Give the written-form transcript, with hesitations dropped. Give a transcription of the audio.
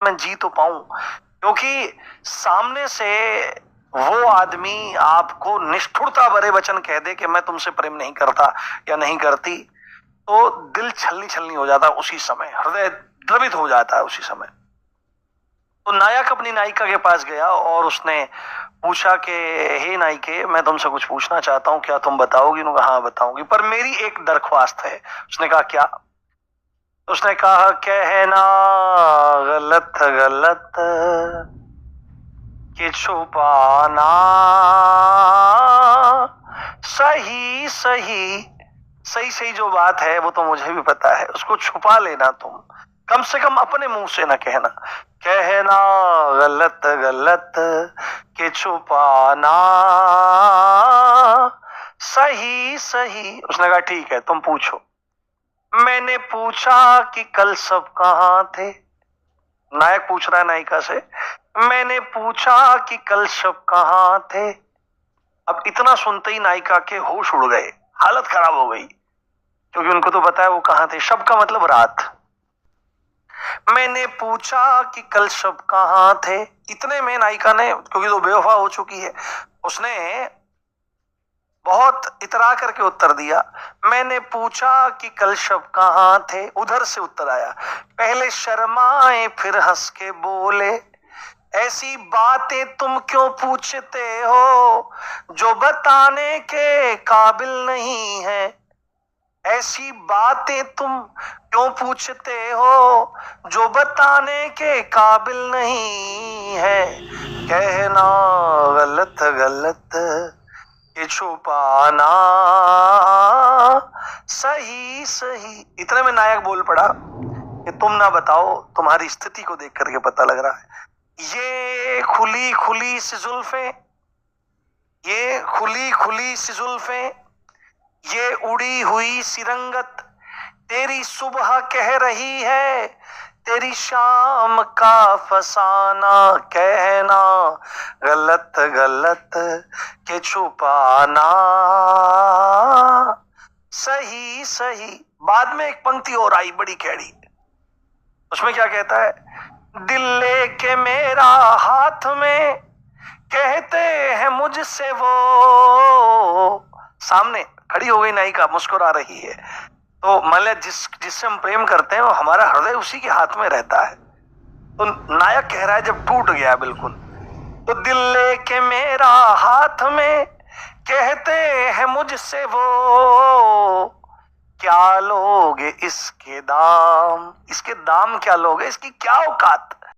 मैं जी तो पाऊं, क्योंकि सामने से वो आदमी आपको निष्ठुरता भरे वचन कह दे कि मैं तुमसे प्रेम नहीं करता या नहीं करती, तो दिल छलनी छलनी हो जाता उसी समय, हृदय द्रवित हो जाता है उसी समय। तो नायक अपनी नायिका के पास गया और उसने पूछा कि हे नायिके, मैं तुमसे कुछ पूछना चाहता हूं, क्या तुम बताओगी? उन्होंने कहा हाँ बताऊंगी, पर मेरी एक दरख्वास्त है। उसने कहा क्या? उसने कहा कहना गलत गलत कि छुपाना सही सही। सही सही जो बात है वो तो मुझे भी पता है, उसको छुपा लेना तुम, कम से कम अपने मुंह से ना कहना। कहना गलत गलत कि छुपाना सही सही। उसने कहा ठीक है, तुम पूछो। मैंने पूछा कि कल सब कहां थे। नायक पूछ रहा है नायिका से, मैंने पूछा कि कल सब कहां थे। अब इतना सुनते ही नायिका के होश उड़ गए, हालत खराब हो गई, क्योंकि उनको तो पता है वो कहां थे। शब का मतलब रात। मैंने पूछा कि कल सब कहां थे। इतने में नायिका ने, क्योंकि तो बेवफा हो चुकी है, उसने बहुत इतरा करके उत्तर दिया, मैंने पूछा कि कल शब कहां थे। उधर से उत्तर आया, पहले शर्माए फिर हंस के बोले, ऐसी बातें तुम क्यों पूछते हो जो बताने के काबिल नहीं है। ऐसी बातें तुम क्यों पूछते हो जो बताने के काबिल नहीं है। कहना गलत गलत कि छुपाना सही सही। इतने में नायक बोल पड़ा कि तुम ना बताओ, तुम्हारी स्थिति को देख करके पता लग रहा है, ये खुली खुली सी जुल्फें, ये खुली खुली सी जुल्फें, ये उड़ी हुई सी रंगत, तेरी सुबह कह रही है तेरी शाम का फसाना। कहना गलत गलत के छुपाना सही सही। बाद में एक पंक्ति और आई बड़ी कैड़ी, उसमें क्या कहता है, दिल लेके मेरा हाथ में कहते हैं मुझसे वो। सामने खड़ी हो गई नायिका, मुस्कुरा रही है, तो मतलब जिससे हम प्रेम करते हैं वो हमारा हृदय उसी के हाथ में रहता है। तो नायक कह रहा है जब टूट गया बिल्कुल, तो दिल लेके मेरा हाथ में कहते हैं मुझसे वो, क्या लोगे इसके दाम। इसके दाम क्या लोगे, इसकी क्या औकात।